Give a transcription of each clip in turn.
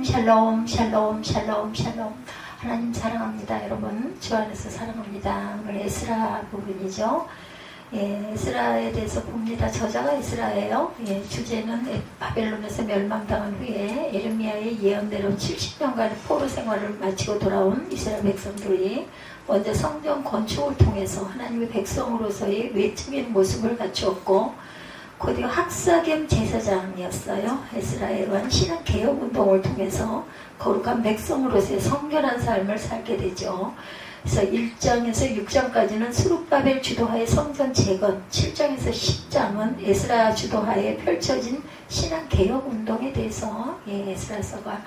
샬롬 샬롬 샬롬 샬롬. 하나님 사랑합니다. 여러분 주 안에서 사랑합니다. 오늘 에스라 부분이죠. 에스라에 대해서 봅니다. 저자가 에스라예요. 주제는 바벨론에서 멸망당한 후에 에르미야의 예언대로 70년간의 포로 생활을 마치고 돌아온 이스라엘 백성들이 먼저 성전 건축을 통해서 하나님의 백성으로서의 외적인 모습을 갖추었고, 곧이어 학사 겸 제사장이었어요. 에스라에 의한 신앙 개혁 운동을 통해서 거룩한 백성으로서의 성결한 삶을 살게 되죠. 그래서 1장에서 6장까지는 스룹바벨 주도하의 성전 재건, 7장에서 10장은 에스라 주도하에 펼쳐진 신앙 개혁 운동에 대해서 에스라서가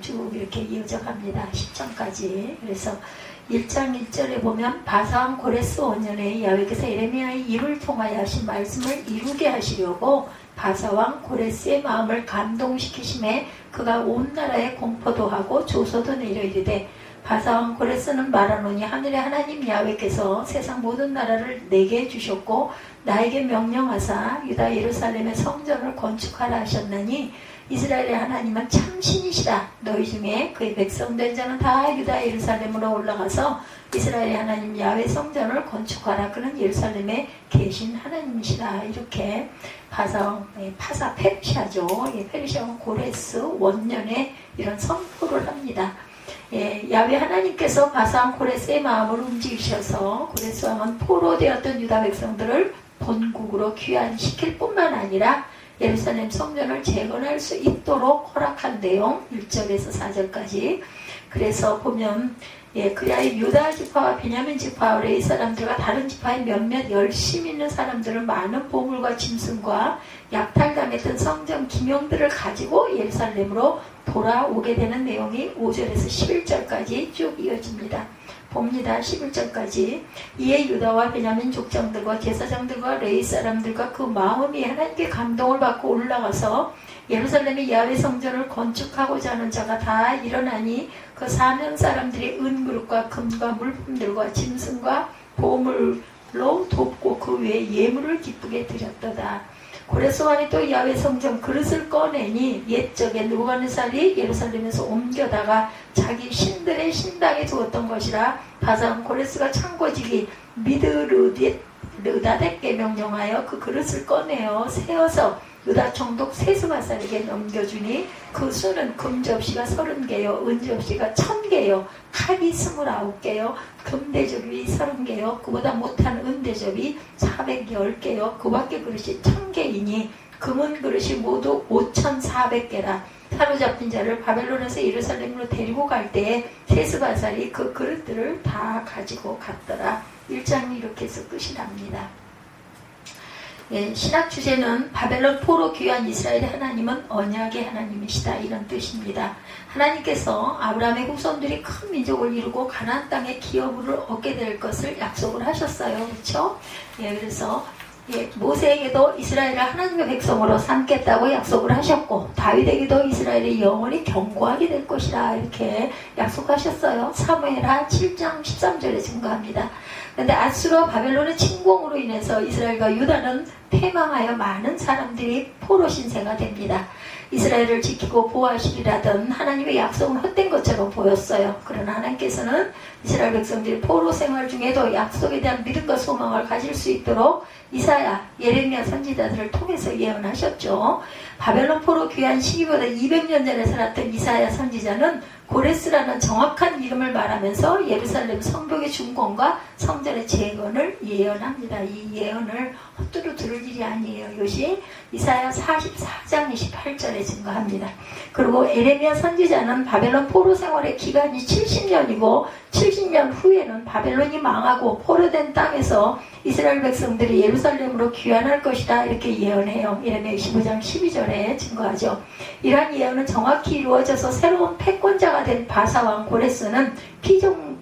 쭉 이렇게 이어져 갑니다. 10장까지. 그래서 1장 1절에 보면 바사왕 고레스 5년에 야훼께서 에레미야의 입을 통하여 하신 말씀을 이루게 하시려고 바사왕 고레스의 마음을 감동시키심에 그가 온 나라에 공포도 하고 조서도 내려 이르되, 바사왕 고레스는 말하노니 하늘의 하나님 야훼께서 세상 모든 나라를 내게 주셨고 나에게 명령하사 유다 예루살렘의 성전을 건축하라 하셨나니 이스라엘의 하나님은 참신이시다. 너희 중에 그의 백성된 자는 다 유다 예루살렘으로 올라가서 이스라엘의 하나님 야훼 성전을 건축하라. 그는 예루살렘에 계신 하나님이시다. 이렇게 파사 페르시아죠. 페르시아 고레스 원년에 이런 선포를 합니다. 야훼 하나님께서 바사왕 고레스의 마음을 움직이셔서 고레스 왕은 포로 되었던 유다 백성들을 본국으로 귀환시킬 뿐만 아니라 예루살렘 성전을 재건할 수 있도록 허락한 내용 1절에서 4절까지. 그래서 보면 그야의 유다 지파와 베냐민 지파 레위 사람들과 다른 지파의 몇몇 열심히 있는 사람들은 많은 보물과 짐승과 약탈당했던 성전 기명들을 가지고 예루살렘으로 돌아오게 되는 내용이 5절에서 11절까지 쭉 이어집니다. 봅니다. 11절까지. 이에 유다와 베냐민 족장들과 제사장들과 레위 사람들과 그 마음이 하나님께 감동을 받고 올라가서 예루살렘의 야훼 성전을 건축하고자 하는 자가 다 일어나니 그 사명 사람들이 은그릇과 금과 물품들과 짐승과 보물로 돕고 그 외에 예물을 기쁘게 드렸도다. 고레스 왕이 또 야훼 성전 그릇을 꺼내니 옛적에 느부갓네살이 예루살렘에서 옮겨다가 자기 신들의 신당에 두었던 것이라 바사왕 고레스가 창고지기 미드르다덱게 명령하여 그 그릇을 꺼내어 세어서 유다 총독 세스바살에게 넘겨주니 그 수는 금 접시가 30개요 은 접시가 1000개요 칼이 29개요 금 대접이 30개요 그보다 못한 은 대접이 410개요 그 밖에 그릇이 1000개이니 금은 그릇이 모두 5400개라. 사로잡힌 자를 바벨론에서 예루살렘으로 데리고 갈 때에 세스바살이 그 그릇들을 다 가지고 갔더라. 1장이 이렇게 해서 끝이 납니다. 신학 주제는 바벨론 포로 귀환 이스라엘의 하나님은 언약의 하나님이시다, 이런 뜻입니다. 하나님께서 아브라함의 후손들이 큰 민족을 이루고 가나안 땅의 기업을 얻게 될 것을 약속을 하셨어요. 그렇죠? 그래서 모세에게도 이스라엘을 하나님의 백성으로 삼겠다고 약속을 하셨고, 다윗에게도 이스라엘이 영원히 견고하게 될 것이라 이렇게 약속하셨어요. 사무엘하 7장 13절에 증거합니다. 그런데 아수르와 바벨론의 침공으로 인해서 이스라엘과 유다는 패망하여 많은 사람들이 포로 신세가 됩니다. 이스라엘을 지키고 보호하시리라던 하나님의 약속은 헛된 것처럼 보였어요. 그러나 하나님께서는 이스라엘 백성들이 포로 생활 중에도 약속에 대한 믿음과 소망을 가질 수 있도록 이사야, 예레미야 선지자들을 통해서 예언하셨죠. 바벨론 포로 귀환 시기보다 200년 전에 살았던 이사야 선지자는 고레스라는 정확한 이름을 말하면서 예루살렘 성벽의 준공과 성전의 재건을 예언합니다. 이 예언을 헛되이 들을 일이 아니에요. 이것이 이사야 44장 28절에 증거합니다. 그리고 에레미야 선지자는 바벨론 포로 생활의 기간이 70년이고 70년 후에는 바벨론이 망하고 포로된 땅에서 이스라엘 백성들이 예루살렘으로 귀환할 것이다, 이렇게 예언해요. 에레미야 25장 12절에 증거하죠. 이러한 예언은 정확히 이루어져서 새로운 패권자가 된 바사왕 고레스는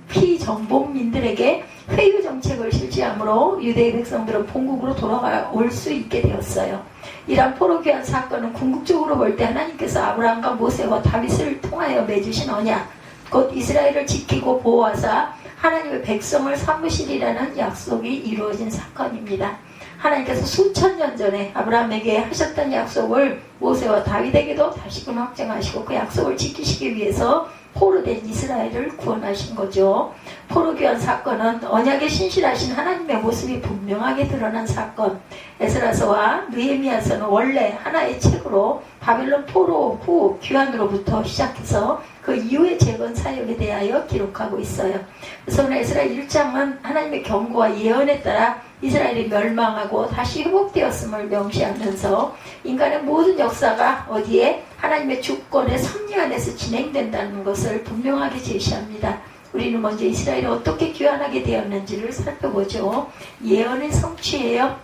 피정복민들에게 회유 정책을 실시함으로 유대의 백성들은 본국으로 돌아올 수 있게 되었어요. 이러한 포로 귀환 사건은 궁극적으로 볼 때 하나님께서 아브라함과 모세와 다윗을 통하여 맺으신 언약, 곧 이스라엘을 지키고 보호하사 하나님의 백성을 삼으시리라는 약속이 이루어진 사건입니다. 하나님께서 수천 년 전에 아브라함에게 하셨던 약속을 모세와 다윗에게도 다시금 확정하시고 그 약속을 지키시기 위해서 포로된 이스라엘을 구원하신 거죠. 포로귀환 사건은 언약에 신실하신 하나님의 모습이 분명하게 드러난 사건. 에스라서와 느헤미야서는 원래 하나의 책으로 바벨론 포로 후 귀환으로부터 시작해서 그 이후의 재건 사역에 대하여 기록하고 있어요. 그래서 오늘 에스라 1장은 하나님의 경고와 예언에 따라 이스라엘이 멸망하고 다시 회복되었음을 명시하면서 인간의 모든 역사가 어디에 하나님의 주권의 섭리 안에서 진행된다는 것을 분명하게 제시합니다. 우리는 먼저 이스라엘이 어떻게 귀환하게 되었는지를 살펴보죠. 예언의 성취예요.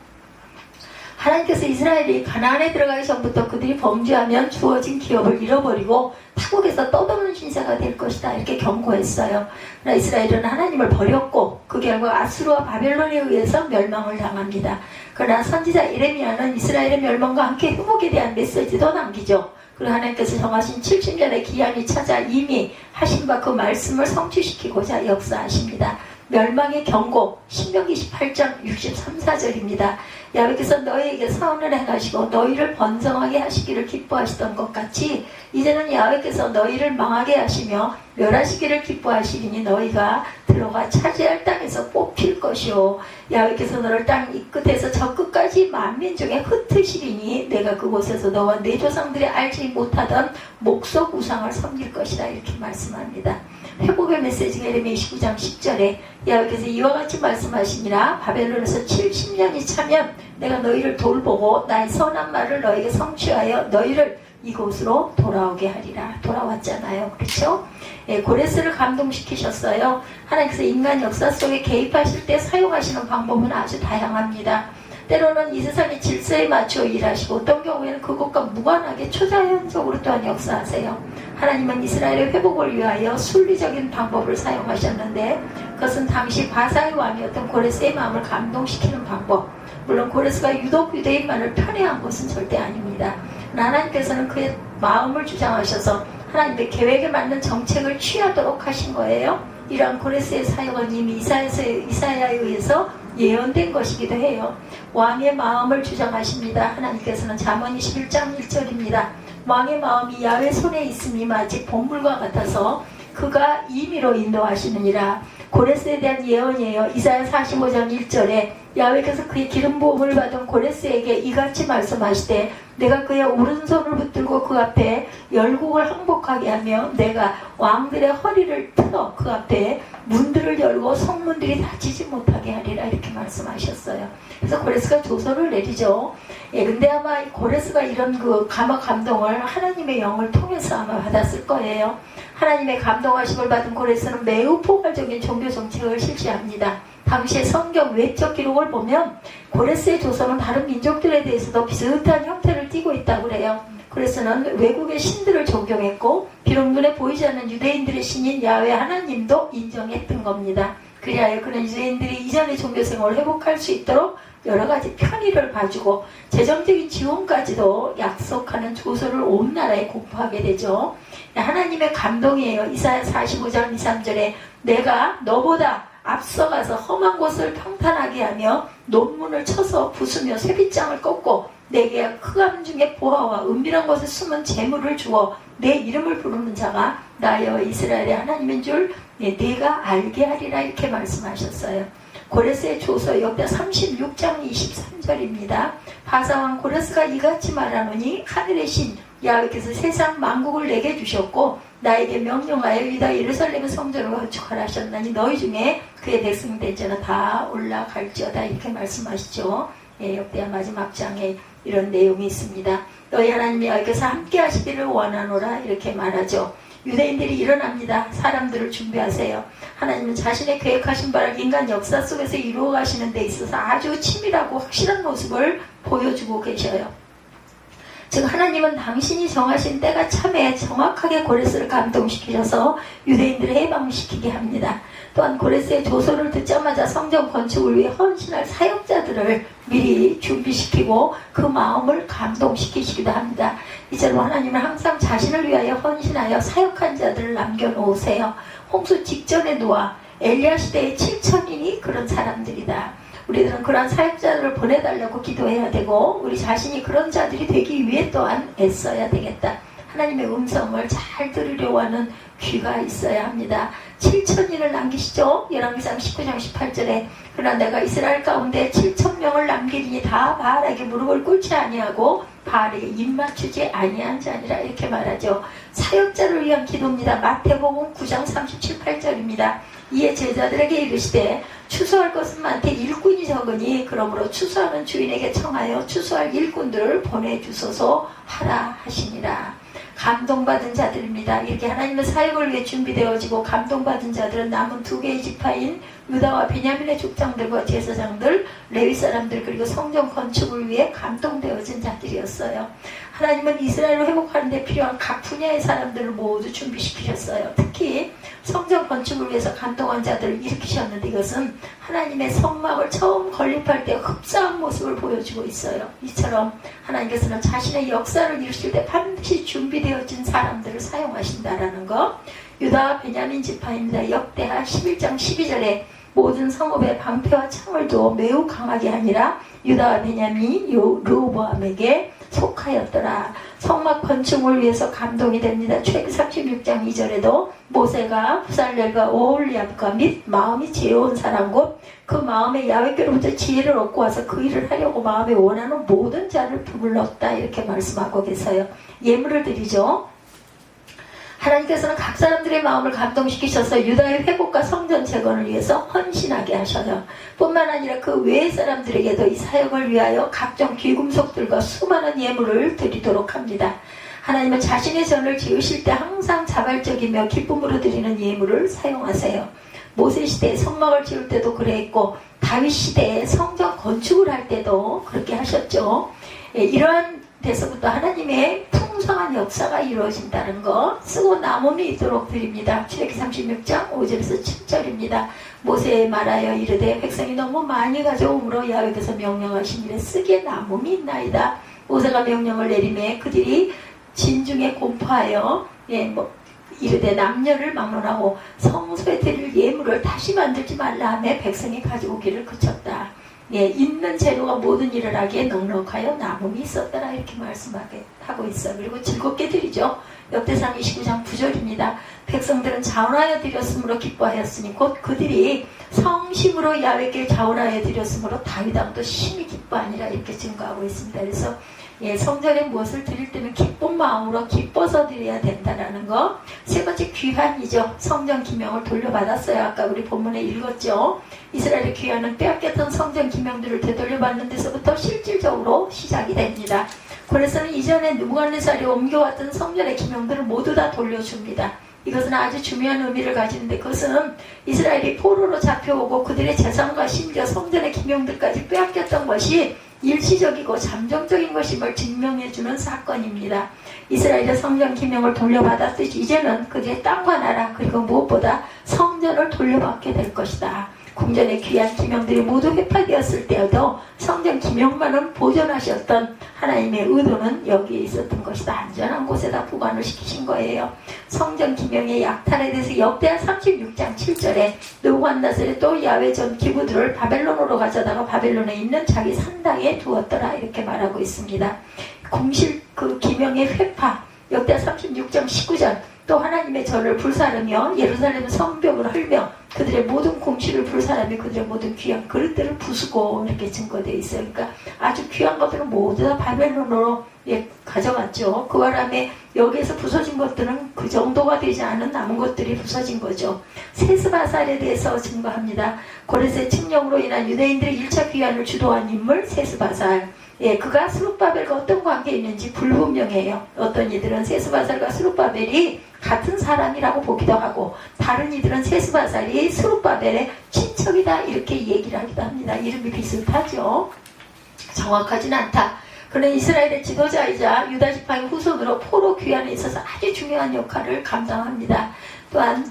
하나님께서 이스라엘이 가나안에 들어가기 전부터 그들이 범죄하면 주어진 기업을 잃어버리고 타국에서 떠도는 신세가 될 것이다 이렇게 경고했어요. 그러나 이스라엘은 하나님을 버렸고 그 결과 아수르와 바벨론에 의해서 멸망을 당합니다. 그러나 선지자 예레미야는 이스라엘의 멸망과 함께 회복에 대한 메시지도 남기죠. 그리고 하나님께서 정하신 70년의 기한이 찾아 이미 하신 바 그 말씀을 성취시키고자 역사하십니다. 멸망의 경고, 신명기 18장 63, 4절입니다. 야훼께서 너희에게 선을 행하시고 너희를 번성하게 하시기를 기뻐하시던 것 같이 이제는 야훼께서 너희를 망하게 하시며 멸하시기를 기뻐하시리니 너희가 들어가 차지할 땅에서 뽑힐 것이요 야훼께서 너를 땅 이 끝에서 저 끝까지 만민 중에 흩으시리니 내가 그곳에서 너와 내 조상들이 알지 못하던 목석 우상을 섬길 것이다 이렇게 말씀합니다. 회복의 메시지가 예레미야 29장 10절에 야훼께서 이와 같이 말씀하시니라 바벨론에서 70년이 차면 내가 너희를 돌보고 나의 선한 말을 너에게 성취하여 너희를 이곳으로 돌아오게 하리라. 돌아왔잖아요. 그렇죠? 예, 고레스를 감동시키셨어요. 하나님께서 인간 역사 속에 개입하실 때 사용하시는 방법은 아주 다양합니다. 때로는 이 세상의 질서에 맞춰 일하시고 어떤 경우에는 그것과 무관하게 초자연적으로 또한 역사하세요. 하나님은 이스라엘의 회복을 위하여 순리적인 방법을 사용하셨는데 그것은 당시 바사의 왕이었던 고레스의 마음을 감동시키는 방법. 물론 고레스가 유독 유대인만을 편애한 것은 절대 아닙니다. 하나님께서는 그의 마음을 주장하셔서 하나님의 계획에 맞는 정책을 취하도록 하신 거예요. 이러한 고레스의 사역은 이미 이사야에 의해서 예언된 것이기도 해요. 왕의 마음을 주장하십니다. 하나님께서는 잠언 21장 1절입니다. 왕의 마음이 야훼 손에 있음이 마치 봄물과 같아서 그가 임의로 인도하시느니라. 고레스에 대한 예언이에요. 이사야 45장 1절에 야훼께서 그의 기름 부음을 받은 고레스에게 이같이 말씀하시되 내가 그의 오른손을 붙들고 그 앞에 열국을 항복하게 하며 내가 왕들의 허리를 틀어 그 앞에 문들을 열고 성문들이 닫히지 못하게 하리라 이렇게 말씀하셨어요. 그래서 고레스가 조서를 내리죠. 예, 근데 아마 고레스가 이런 그 감동을 하나님의 영을 통해서 아마 받았을 거예요. 하나님의 감동하심을 받은 고레스는 매우 포괄적인 종교 정책을 실시합니다. 당시의 성경 외적 기록을 보면 고레스의 조선은 다른 민족들에 대해서도 비슷한 형태를 띠고 있다고 그래요. 고레스는 외국의 신들을 존경했고 비록 눈에 보이지 않는 유대인들의 신인 야훼 하나님도 인정했던 겁니다. 그리하여 그는 유대인들이 이전의 종교생활을 회복할 수 있도록 여러 가지 편의를 봐주고 재정적인 지원까지도 약속하는 조서를 온 나라에 공포하게 되죠. 하나님의 감동이에요. 이사야 45장 2, 3절에 내가 너보다 앞서가서 험한 곳을 평탄하게 하며 논문을 쳐서 부수며 쇠빗장을 꺾고 내게 흑암 중에 보화와 은밀한 곳에 숨은 재물을 주어 내 이름을 부르는 자가 나여 이스라엘의 하나님인 줄 내가 알게 하리라 이렇게 말씀하셨어요. 고레스의 조서 역대 36장 23절입니다. 바사왕 고레스가 이같이 말하노니 하늘의 신 야훼께서 세상 만국을 내게 주셨고 나에게 명령하여 유다 예루살렘의 성전을 건축하라 하셨나니 너희 중에 그의 백성이 된 자는 다 올라갈지어다 이렇게 말씀하시죠. 예, 역대하 마지막 장에 이런 내용이 있습니다. 너희 하나님 야훼께서 함께 하시기를 원하노라 이렇게 말하죠. 유대인들이 일어납니다. 사람들을 준비하세요. 하나님은 자신의 계획하신 바를 인간 역사 속에서 이루어 가시는 데 있어서 아주 치밀하고 확실한 모습을 보여주고 계셔요. 즉 하나님은 당신이 정하신 때가 참에 정확하게 고레스를 감동시키셔서 유대인들을 해방시키게 합니다. 또한 고레스의 조서를 듣자마자 성전 건축을 위해 헌신할 사역자들을 미리 준비시키고 그 마음을 감동시키시기도 합니다. 이처럼 하나님은 항상 자신을 위하여 헌신하여 사역한 자들을 남겨놓으세요. 홍수 직전의 노아, 엘리야 시대의 7천인이 그런 사람들이다. 우리들은 그러한 사역자들을 보내달라고 기도해야 되고 우리 자신이 그런 자들이 되기 위해 또한 애써야 되겠다. 하나님의 음성을 잘 들으려고 하는 귀가 있어야 합니다. 7,000인을 남기시죠. 열왕기상 19장 18절에 그러나 내가 이스라엘 가운데 7,000명을 남기리니 다 바알에게 무릎을 꿇지 아니하고 바알에게 입 맞추지 아니한 자니라 이렇게 말하죠. 사역자를 위한 기도입니다. 마태복음 9장 37, 8절입니다. 이에 제자들에게 이르시되 추수할 것은 많되 일꾼이 적으니 그러므로 추수하는 주인에게 청하여 추수할 일꾼들을 보내주소서 하라 하시니라. 감동받은 자들입니다. 이렇게 하나님의 사역을 위해 준비되어지고 감동받은 자들은 남은 두 개의 지파인 유다와 베냐민의 족장들과 제사장들, 레위 사람들 그리고 성전 건축을 위해 감동되어진 자들이었어요. 하나님은 이스라엘을 회복하는 데 필요한 각 분야의 사람들을 모두 준비시키셨어요. 특히 성전 건축을 위해서 감동한 자들을 일으키셨는데 이것은 하나님의 성막을 처음 건립할 때 흡사한 모습을 보여주고 있어요. 이처럼 하나님께서는 자신의 역사를 이루실 때 반드시 준비되어진 사람들을 사용하신다라는 것. 유다와 베냐민 지파입니다. 역대하 11장 12절에 모든 성읍에 방패와 창을 두어 매우 강하게 하니라. 유다와 베냐민이 르호보암에게 속하였더라. 성막 건축을 위해서 감동이 됩니다. 최기 36장 2절에도 모세가 부살렐과 오홀리압과 및 마음이 지혜로운 사람 곧 그 마음에 야훼께로부터 지혜를 얻고 와서 그 일을 하려고 마음에 원하는 모든 자를 불렀다 이렇게 말씀하고 계세요. 예물을 드리죠. 하나님께서는 각 사람들의 마음을 감동시키셔서 유다의 회복과 성전 재건을 위해서 헌신하게 하셔요. 뿐만 아니라 그 외의 사람들에게도 이 사역을 위하여 각종 귀금속들과 수많은 예물을 드리도록 합니다. 하나님은 자신의 전을 지으실 때 항상 자발적이며 기쁨으로 드리는 예물을 사용하세요. 모세 시대에 성막을 지을 때도 그랬고 다윗 시대에 성전 건축을 할 때도 그렇게 하셨죠. 이러한 데서부터 하나님의 풍성한 역사가 이루어진다는 거 쓰고 남음이 있도록 드립니다. 출애굽기 36장 5절에서 7절입니다. 모세에 말하여 이르되 백성이 너무 많이 가져오므로 야훼께서 명령하신 일에 쓰기에 남음이 있나이다. 모세가 명령을 내리매 그들이 진중에 공포하여 이르되 남녀를 막론하고 성소에 드릴 예물을 다시 만들지 말라 하며 백성이 가져오기를 그쳤다. 있는 재료가 모든 일을 하기에 넉넉하여 남음이 있었더라 이렇게 말씀하고 있어요. 그리고 즐겁게 드리죠. 역대상 29장 9절입니다. 백성들은 자원하여 드렸으므로 기뻐하였으니 곧 그들이 성심으로 야훼께 자원하여 드렸으므로 다윗 왕도 심히 기뻐하니라 이렇게 증거하고 있습니다. 그래서 성전에 무엇을 드릴 때면 기쁜 마음으로 기뻐서 드려야 된다는 거. 세 번째 귀환이죠. 성전 기명을 돌려받았어요. 아까 우리 본문에 읽었죠. 이스라엘의 귀환은 빼앗겼던 성전 기명들을 되돌려받는 데서부터 실질적으로 시작이 됩니다. 그래서는 이전에 느부갓네살이 옮겨왔던 성전의 기명들을 모두 다 돌려줍니다. 이것은 아주 중요한 의미를 가지는데 그것은 이스라엘이 포로로 잡혀오고 그들의 재산과 심지어 성전의 기명들까지 빼앗겼던 것이 일시적이고 잠정적인 것임을 증명해주는 사건입니다. 이스라엘의 성전 기명을 돌려받았듯이 이제는 그들의 땅과 나라 그리고 무엇보다 성전을 돌려받게 될 것이다. 궁전의 귀한 기명들이 모두 회파되었을 때에도 성전 기명만은 보존하셨던 하나님의 의도는 여기에 있었던 것이다. 안전한 곳에다 보관을 시키신 거예요. 성전 기명의 약탈에 대해서 역대하 36장 7절에 느부갓네살이 또 야훼 전 기구들을 바벨론으로 가져다가 바벨론에 있는 자기 산당에 두었더라 이렇게 말하고 있습니다. 공실 그 기명의 회파 역대하 36장 19절 또 하나님의 전을 불사르며 예루살렘 성벽을 헐며 그들의 모든 공실을 불사르며 그들의 모든 귀한 그릇들을 부수고 이렇게 증거되어 있어요. 그러니까 아주 귀한 것들은 모두 다 바벨론으로 가져갔죠. 그 바람에 여기에서 부서진 것들은 그 정도가 되지 않은 남은 것들이 부서진 거죠. 세스바살에 대해서 증거합니다. 고레스의 칙령으로 인한 유대인들의 1차 귀환을 주도한 인물 세스바살. 그가 스룹바벨과 어떤 관계에 있는지 불분명해요. 어떤 이들은 세스바살과 스룹바벨이 같은 사람이라고 보기도 하고 다른 이들은 세스바살이 스룹바벨의 친척이다 이렇게 얘기를 하기도 합니다. 이름이 비슷하죠. 정확하진 않다. 그는 이스라엘의 지도자이자 유다 지파의 후손으로 포로 귀환에 있어서 아주 중요한 역할을 감당합니다. 또한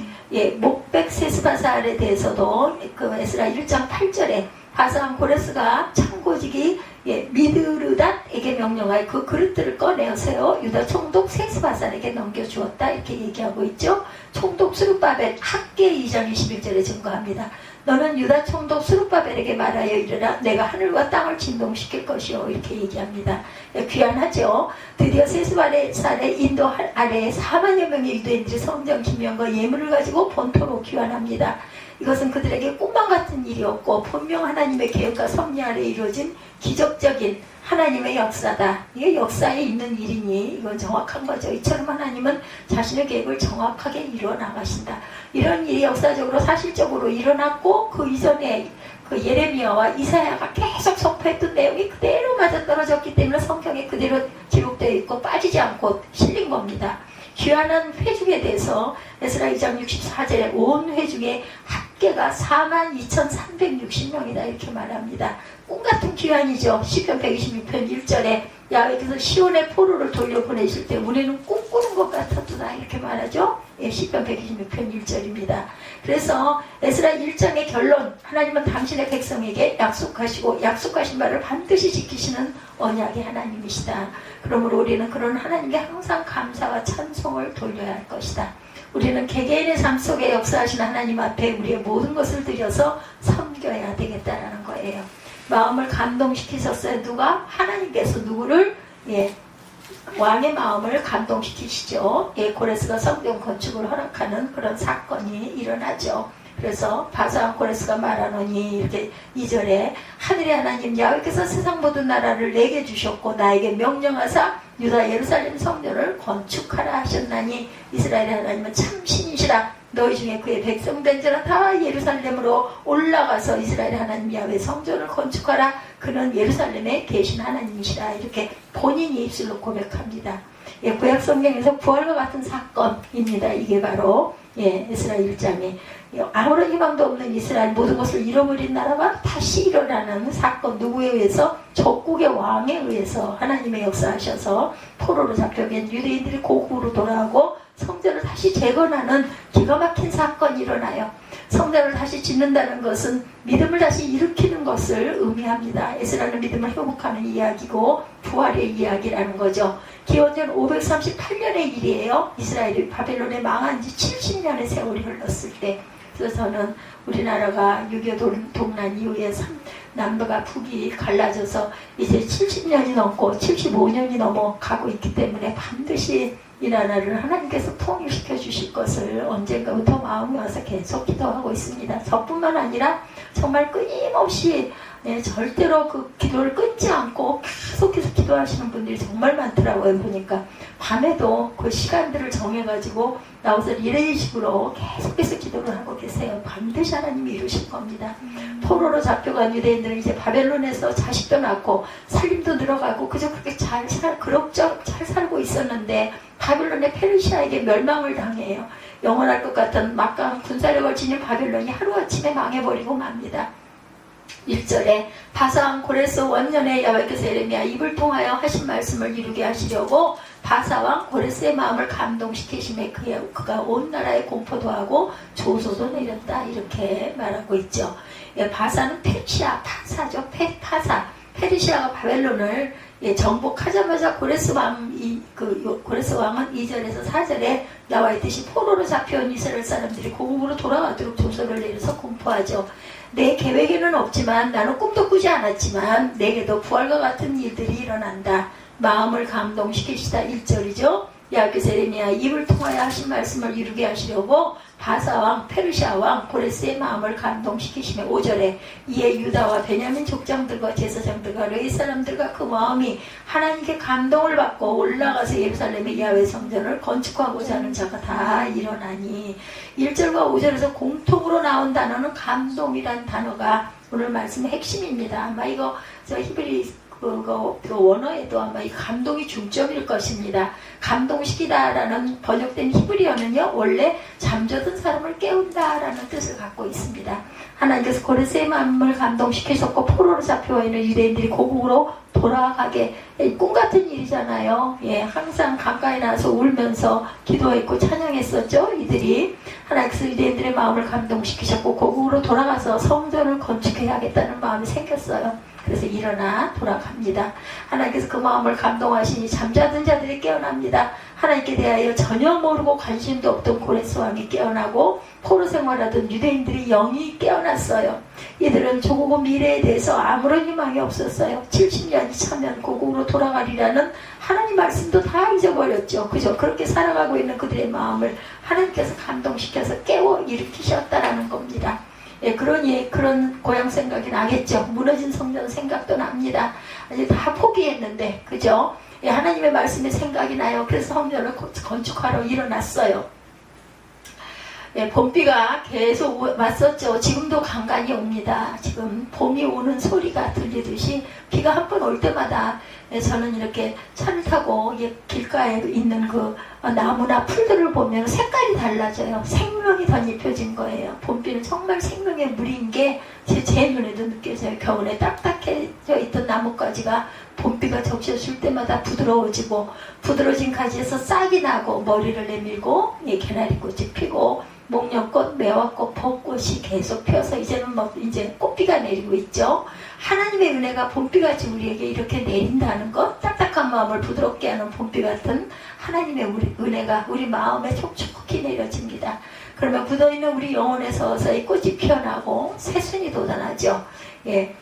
목백 세스바살에 대해서도 그 에스라 1장 8절에 바사왕 고레스가 창고지기 미드르닷에게 명령하여 그 그릇들을 꺼내어서요 유다 총독 세스바살에게 넘겨주었다 이렇게 얘기하고 있죠. 총독 스룹바벨 학계 2장 21절에 증거합니다. 너는 유다 총독 스룹바벨에게 말하여 이르라. 내가 하늘과 땅을 진동시킬 것이요. 이렇게 얘기합니다. 귀환하죠. 드디어 세스바살의 인도 아래에 4만여 명의 유대인들이 성전 기명과 예물을 가지고 본토로 귀환합니다. 이것은 그들에게 꿈만 같은 일이었고 분명 하나님의 계획과 섭리 아래 이루어진 기적적인 하나님의 역사다. 이게 역사에 있는 일이니 이건 정확한 거죠. 이처럼 하나님은 자신의 계획을 정확하게 이루어 나가신다. 이런 일이 역사적으로 사실적으로 일어났고 그 이전에 그 예레미야와 이사야가 계속 선포했던 내용이 그대로 맞아떨어졌기 때문에 성경에 그대로 기록되어 있고 빠지지 않고 실린 겁니다. 귀환한 회중에 대해서 에스라 2장 64절에 온 회중의 합계가 42,360명이다 이렇게 말합니다. 꿈같은 귀환이죠. 시편 126편 1절에 야훼께서 시온의 포로를 돌려보내실 때 우리는 꿈꾸는 것 같았구나 이렇게 말하죠. 시편 126편 1절입니다. 그래서 에스라 1장의 결론, 하나님은 당신의 백성에게 약속하시고 약속하신 바를 반드시 지키시는 언약의 하나님이시다. 그러므로 우리는 그런 하나님께 항상 감사와 찬송을 돌려야 할 것이다. 우리는 개개인의 삶 속에 역사하신 하나님 앞에 우리의 모든 것을 들여서 섬겨야 되겠다라는 거예요. 마음을 감동시키셨어요. 누가? 하나님께서 누구를? 왕의 마음을 감동시키시죠. 고레스가 성전 건축을 허락하는 그런 사건이 일어나죠. 그래서 바사왕 고레스가 말하노니 이렇게 2절에 하늘의 하나님 야훼께서 세상 모든 나라를 내게 주셨고 나에게 명령하사 유다 예루살렘 성전을 건축하라 하셨나니 이스라엘의 하나님은 참 신이시라. 너희 중에 그의 백성된 자는 다 예루살렘으로 올라가서 이스라엘 하나님 야훼 성전을 건축하라. 그는 예루살렘에 계신 하나님이시라. 이렇게 본인이 입술로 고백합니다. 구약 성경에서 부활과 같은 사건입니다. 이게 바로 에스라 1장에 아무런 희망도 없는 이스라엘 모든 것을 잃어버린 나라가 다시 일어나는 사건. 누구에 의해서? 적국의 왕에 의해서 하나님의 역사하셔서 포로로 잡혀간 유대인들이 고국으로 돌아오고 성전을 다시 재건하는 기가 막힌 사건이 일어나요. 성전을 다시 짓는다는 것은 믿음을 다시 일으키는 것을 의미합니다. 에스라는 믿음을 회복하는 이야기고 부활의 이야기라는 거죠. 기원전 538년의 일이에요. 이스라엘이 바벨론에 망한 지 70년의 세월이 흘렀을 때. 그래서 저는 우리나라가 6.25 동란 이후에 남부가 북이 갈라져서 이제 70년이 넘고 75년이 넘어가고 있기 때문에 반드시 이 나라를 하나님께서 통일시켜 주실 것을 언젠가부터 마음이 와서 계속 기도하고 있습니다. 저뿐만 아니라 정말 끊임없이 절대로 그 기도를 끊지 않고 계속해서 기도하시는 분들이 정말 많더라고요. 보니까 밤에도 그 시간들을 정해가지고 나와서 이런 식으로 계속해서 기도를 하고 계세요. 반드시 하나님이 이루실 겁니다. 포로로 잡혀간 유대인들은 이제 바벨론에서 자식도 낳고 살림도 늘어가고 그저 그렇게 그럭저럭 잘 살고 있었는데 바벨론의 페르시아에게 멸망을 당해요. 영원할 것 같은 막강한 군사력을 지닌 바벨론이 하루아침에 망해버리고 맙니다. 1절에 바사왕 고레스 원년에 야훼께서 예레미야 입을 통하여 하신 말씀을 이루게 하시려고 바사왕 고레스의 마음을 감동시키심에 그가 온 나라에 공포도 하고 조소도 내렸다 이렇게 말하고 있죠. 바사는 페르시아 파사죠. 파사 페르시아가 바벨론을 정복하자마자 고레스 왕은 2절에서 4절에 나와 있듯이 포로로 잡혀온 이스라엘 사람들이 고국으로 돌아가도록 조서를 내려서 공포하죠. 내 계획에는 없지만 나는 꿈도 꾸지 않았지만 내게도 부활과 같은 일들이 일어난다. 마음을 감동시키시다 1절이죠. 야훼께서 예레미야 입을 통하여 하신 말씀을 이루게 하시려고 바사왕 페르시아왕 고레스의 마음을 감동시키시며 5절에 이에 유다와 베냐민 족장들과 제사장들과 레위 사람들과 그 마음이 하나님께 감동을 받고 올라가서 예루살렘의 야훼 성전을 건축하고자 하는 자가 다 일어나니 1절과 5절에서 공통으로 나온 단어는 감동이란 단어가 오늘 말씀의 핵심입니다. 아마 이거 히브리 그 원어에도 아마 이 감동이 중점일 것입니다. 감동시키다라는 번역된 히브리어는요 원래 잠자던 사람을 깨운다라는 뜻을 갖고 있습니다. 하나님께서 고레스의 마음을 감동시키셨고 포로로 잡혀와 있는 유대인들이 고국으로 돌아가게 꿈같은 일이잖아요. 항상 강가에 나와서 울면서 기도했고 찬양했었죠. 이들이 하나님께서 유대인들의 마음을 감동시키셨고 고국으로 돌아가서 성전을 건축해야겠다는 마음이 생겼어요. 그래서 일어나 돌아갑니다. 하나님께서 그 마음을 감동하시니 잠자던 자들이 깨어납니다. 하나님께 대하여 전혀 모르고 관심도 없던 고레스 왕이 깨어나고 포로 생활하던 유대인들이 영이 깨어났어요. 이들은 조국의 미래에 대해서 아무런 희망이 없었어요. 70년이 차면 고국으로 돌아가리라는 하나님 말씀도 다 잊어버렸죠. 그죠? 그렇게 살아가고 있는 그들의 마음을 하나님께서 감동시켜서 깨워 일으키셨다라는 겁니다. 예, 그러니 그런 고향 생각이 나겠죠. 무너진 성전 생각도 납니다. 아직 다 포기했는데, 그죠? 예, 하나님의 말씀이 생각이 나요. 그래서 성전을 건축하러 일어났어요. 예, 봄비가 계속 왔었죠. 지금도 간간히 옵니다. 지금 봄이 오는 소리가 들리듯이 비가 한 번 올 때마다 예, 저는 이렇게 차를 타고 예, 길가에 있는 그 나무나 풀들을 보면 색깔이 달라져요. 생명이 덧입혀진 거예요. 봄비는 정말 생명의 물인 게 제 눈에도 느껴져요. 겨울에 딱딱해져 있던 나뭇가지가 봄비가 적셔줄 때마다 부드러워지고, 부드러워진 가지에서 싹이 나고 머리를 내밀고 예, 개나리꽃이 피고 목련꽃, 매화꽃, 벚꽃이 계속 펴서 이제는 이제 꽃비가 내리고 있죠. 하나님의 은혜가 봄비같이 우리에게 이렇게 내린다는 것, 딱딱한 마음을 부드럽게 하는 봄비 같은 하나님의 은혜가 우리 마음에 촉촉히 내려집니다. 그러면 굳어있는 우리 영혼에 서서히 꽃이 피어나고 새순이 돋아나죠. 예.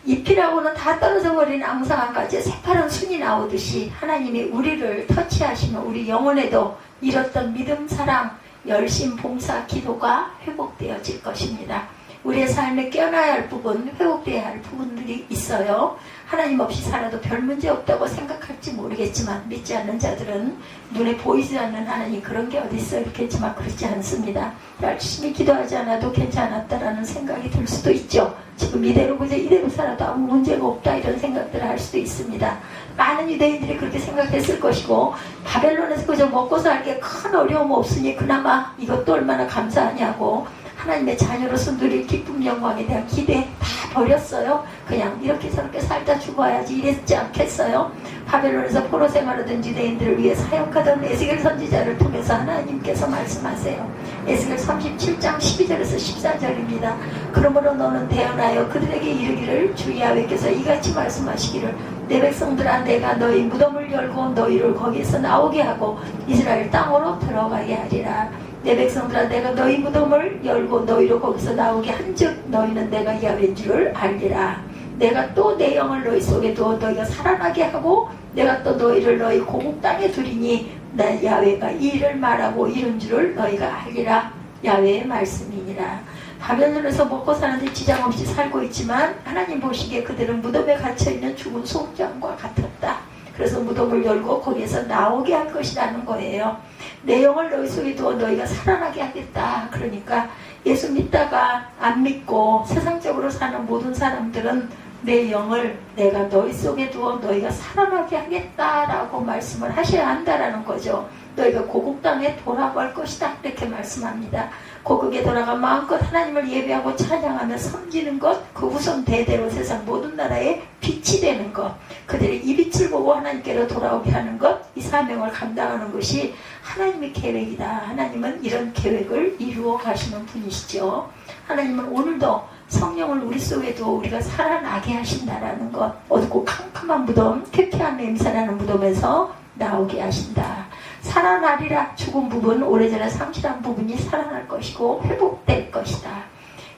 잎이라고는 다 떨어져 버린 앙상한 가지에 새파란 순이 나오듯이 하나님이 우리를 터치하시면 우리 영혼에도 잃었던 믿음, 사랑, 열심, 봉사, 기도가 회복되어질 것입니다. 우리의 삶에 깨어나야 할 부분, 회복되어야 할 부분들이 있어요. 하나님 없이 살아도 별 문제 없다고 생각할지 모르겠지만 믿지 않는 자들은 눈에 보이지 않는 하나님 그런 게 어디 있어 이렇게 했지만 그렇지 않습니다. 열심히 기도하지 않아도 괜찮았다라는 생각이 들 수도 있죠. 지금 이대로 그저 이대로 살아도 아무 문제가 없다 이런 생각들을 할 수도 있습니다. 많은 유대인들이 그렇게 생각했을 것이고 바벨론에서 그저 먹고 살기에 큰 어려움 없으니 그나마 이것도 얼마나 감사하냐고 하나님의 자녀로서 누릴 기쁨 영광에 대한 기대 다 버렸어요. 그냥 이렇게 저렇게 살다 죽어야지 이랬지 않겠어요. 바벨론에서 포로 생활하던 유대인들을 위해 사역하던 에스겔 선지자를 통해서 하나님께서 말씀하세요. 에스겔 37장 12절에서 14절입니다. 그러므로 너는 대언하여 그들에게 이르기를 주 야훼께서 이같이 말씀하시기를 내 백성들아 내가 너희 무덤을 열고 너희를 거기에서 나오게 하고 이스라엘 땅으로 들어가게 하리라. 내 백성들아 내가 너희 무덤을 열고 너희로 거기서 나오게 한즉 너희는 내가 야훼인 줄을 알리라. 내가 또 내 영을 너희 속에 두어 너희가 살아나게 하고 내가 또 너희를 너희 고국 땅에 두리니 나 야훼가 이 일을 말하고 이룬 줄을 너희가 알리라. 야훼의 말씀이니라. 바벨론에서 먹고 사는데 지장 없이 살고 있지만 하나님 보시기에 그들은 무덤에 갇혀있는 죽은 소장과 같았다. 그래서 무덤을 열고 거기에서 나오게 할 것이라는 거예요. 내 영을 너희 속에 두어 너희가 살아나게 하겠다. 그러니까 예수 믿다가 안 믿고 세상적으로 사는 모든 사람들은 내 영을 내가 너희 속에 두어 너희가 살아나게 하겠다라고 말씀을 하셔야 한다라는 거죠. 너희가 고국 땅에 돌아갈 것이다 이렇게 말씀합니다. 고국에 돌아가 마음껏 하나님을 예배하고 찬양하며 섬기는 것, 그 후손 대대로 세상 모든 나라에 빛이 되는 것, 그들이 이 빛을 보고 하나님께로 돌아오게 하는 것, 이 사명을 감당하는 것이 하나님의 계획이다. 하나님은 이런 계획을 이루어 가시는 분이시죠. 하나님은 오늘도 성령을 우리 속에도 우리가 살아나게 하신다라는 것, 어둡고 캄캄한 무덤, 쾌쾌한 냄새나는 무덤에서 나오게 하신다. 살아나리라. 죽은 부분, 오래전에 상실한 부분이 살아날 것이고 회복될 것이다.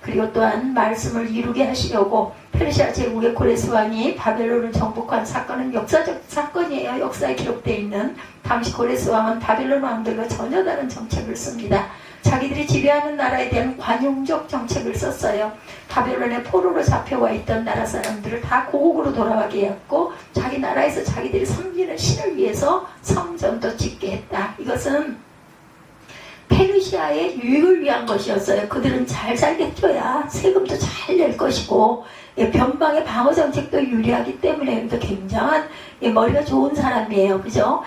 그리고 또한 말씀을 이루게 하시려고 페르시아 제국의 고레스 왕이 바벨론을 정복한 사건은 역사적 사건이에요. 역사에 기록되어 있는. 당시 고레스 왕은 바벨론 왕들과 전혀 다른 정책을 씁니다. 자기들이 지배하는 나라에 대한 관용적 정책을 썼어요. 바벨론에 포로로 잡혀와 있던 나라 사람들을 다 고국으로 돌아가게 했고 자기 나라에서 자기들이 섬기는 신을 위해서 성전도 짓게 했다. 이것은 페르시아의 유익을 위한 것이었어요. 그들은 잘 살게 해줘야 세금도 잘 낼 것이고 변방의 방어 정책도 유리하기 때문에 굉장한 머리가 좋은 사람이에요. 그죠?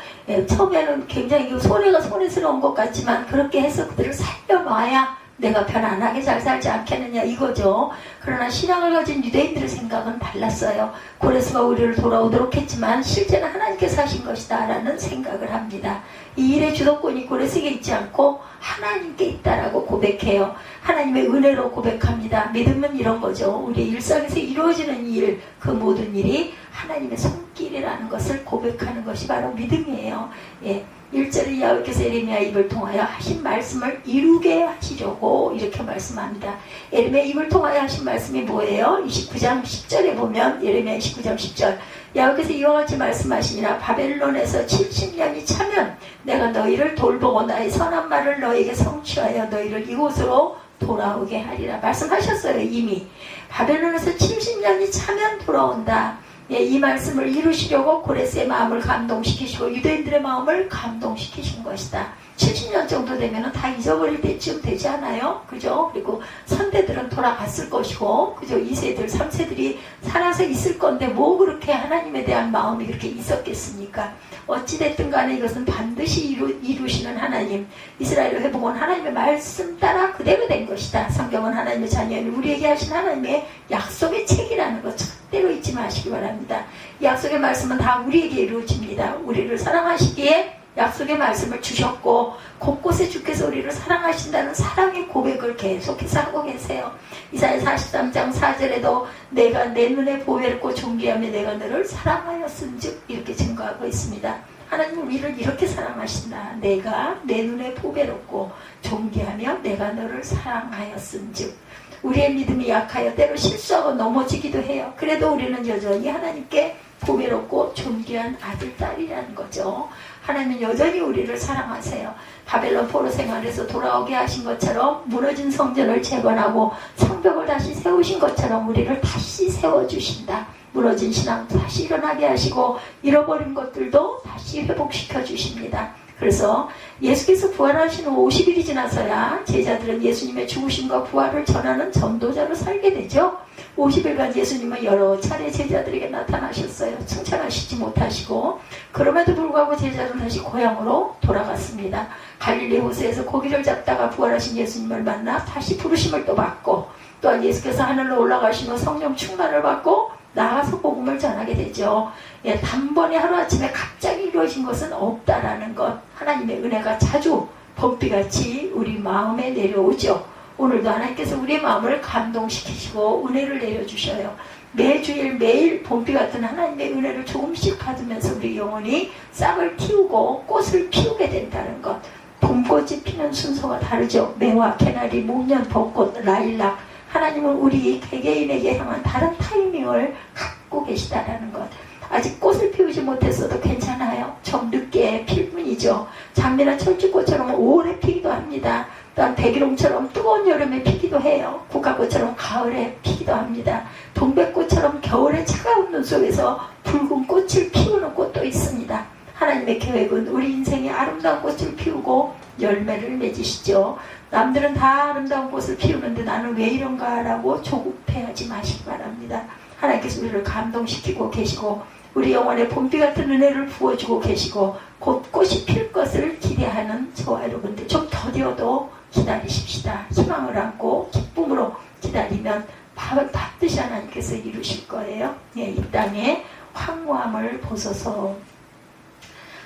처음에는 굉장히 손해가 손해스러운 것 같지만 그렇게 해서 그들을 살려놔야 내가 편안하게 잘 살지 않겠느냐 이거죠. 그러나 신앙을 가진 유대인들의 생각은 달랐어요. 고레스가 우리를 돌아오도록 했지만 실제는 하나님께서 하신 것이다 라는 생각을 합니다. 이 일의 주도권이 고레스에게 있지 않고 하나님께 있다라고 고백해요. 하나님의 은혜로 고백합니다. 믿음은 이런 거죠. 우리 일상에서 이루어지는 일, 그 모든 일이 하나님의 길이라는 것을 고백하는 것이 바로 믿음이에요. 예. 1절에 여호와께서 에레미야 입을 통하여 하신 말씀을 이루게 하시려고 이렇게 말씀합니다. 에레미야 입을 통하여 하신 말씀이 뭐예요? 29장 10절에 보면 에레미야 29장 10절 여호와께서 이와 같이 말씀하시니라 바벨론에서 70년이 차면 내가 너희를 돌보고 나의 선한 말을 너에게 성취하여 너희를 이곳으로 돌아오게 하리라. 말씀하셨어요. 이미 바벨론에서 70년이 차면 돌아온다. 예, 이 말씀을 이루시려고 고레스의 마음을 감동시키시고 유대인들의 마음을 감동시키신 것이다. 70년 정도 되면 다 잊어버릴 때쯤 되지 않아요? 그죠? 그리고 선대들은 돌아갔을 것이고, 그죠? 2세들, 3세들이 살아서 있을 건데, 뭐 그렇게 하나님에 대한 마음이 그렇게 있었겠습니까? 어찌됐든 간에 이것은 반드시 이루시는 하나님, 이스라엘을 회복한 하나님의 말씀 따라 그대로 된 것이다. 성경은 하나님의 자녀인 우리에게 하신 하나님의 약속의 책이라는 것 절대로 잊지 마시기 바랍니다. 약속의 말씀은 다 우리에게 이루어집니다. 우리를 사랑하시기에 약속의 말씀을 주셨고 곳곳에 주께서 우리를 사랑하신다는 사랑의 고백을 계속해서 하고 계세요. 이사야 43장 4절에도 내가 내 눈에 보배롭고 존귀하며 내가 너를 사랑하였은즉 이렇게 증거하고 있습니다. 하나님은 우리를 이렇게 사랑하신다. 내가 내 눈에 보배롭고 존귀하며 내가 너를 사랑하였은즉. 우리의 믿음이 약하여 때로 실수하고 넘어지기도 해요. 그래도 우리는 여전히 하나님께 보배롭고 존귀한 아들, 딸이라는 거죠. 하나님은 여전히 우리를 사랑하세요. 바벨론 포로 생활에서 돌아오게 하신 것처럼 무너진 성전을 재건하고 성벽을 다시 세우신 것처럼 우리를 다시 세워주신다. 무너진 신앙 다시 일어나게 하시고 잃어버린 것들도 다시 회복시켜 주십니다. 그래서 예수께서 부활하신 후 50일이 지나서야 제자들은 예수님의 죽으심과 부활을 전하는 전도자로 살게 되죠. 50일간 예수님은 여러 차례 제자들에게 나타나셨어요. 칭찬하시지 못하시고 그럼에도 불구하고 제자들은 다시 고향으로 돌아갔습니다. 갈릴리 호수에서 고기를 잡다가 부활하신 예수님을 만나 다시 부르심을 또 받고 또한 예수께서 하늘로 올라가신 후 성령 충만을 받고 나가서 복음을 전하게 되죠. 예, 단번에 하루아침에 갑자기 이루어진 것은 없다라는 것. 하나님의 은혜가 자주 범비같이 우리 마음에 내려오죠. 오늘도 하나님께서 우리의 마음을 감동시키시고 은혜를 내려주셔요. 매주일 매일 봄비 같은 하나님의 은혜를 조금씩 받으면서 우리 영혼이 싹을 틔우고 꽃을 피우게 된다는 것. 봄꽃이 피는 순서가 다르죠. 매화, 개나리, 목련, 벚꽃, 라일락. 하나님은 우리 개개인에게 향한 다른 타이밍을 갖고 계시다라는 것. 아직 꽃을 피우지 못했어도 괜찮아요. 좀 늦게 필 뿐이죠. 장미나 철쭉꽃처럼 오래 피기도 합니다. 또한 백일홍처럼 뜨거운 여름에 피기도 해요. 국화꽃처럼 가을에 피기도 합니다. 동백꽃처럼 겨울에 차가운 눈 속에서 붉은 꽃을 피우는 꽃도 있습니다. 하나님의 계획은 우리 인생에 아름다운 꽃을 피우고 열매를 맺으시죠. 남들은 다 아름다운 꽃을 피우는데 나는 왜 이런가 라고 조급해하지 마시기 바랍니다. 하나님께서 우리를 감동시키고 계시고 우리 영혼에 봄비 같은 은혜를 부어주고 계시고 곧 꽃이 필 것을 기대하는 저와 여러분들 좀 더디어도 기다리십시다. 희망을 안고 기쁨으로 기다리면 반드시 하나님께서 이루실 거예요. 예, 이 땅에 황무함을 보소서.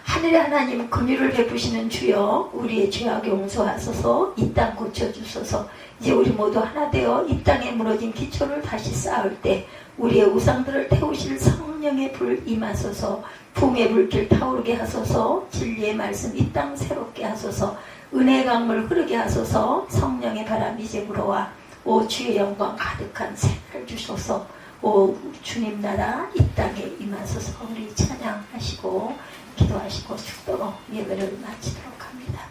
하늘의 하나님 긍휼을 베푸시는 주여 우리의 죄악 용서하소서. 이 땅 고쳐주소서. 이제 우리 모두 하나 되어 이 땅에 무너진 기초를 다시 쌓을 때 우리의 우상들을 태우실 성령의 불 임하소서. 붕의 불길 타오르게 하소서. 진리의 말씀 이 땅 새롭게 하소서. 은혜의 강물 흐르게 하소서. 성령의 바람 이제 불어와 오 주의 영광 가득한 새를 주소서. 오 주님 나라 이 땅에 임하소서. 우리 찬양하시고 기도하시고 죽도록 예배를 마치도록 합니다.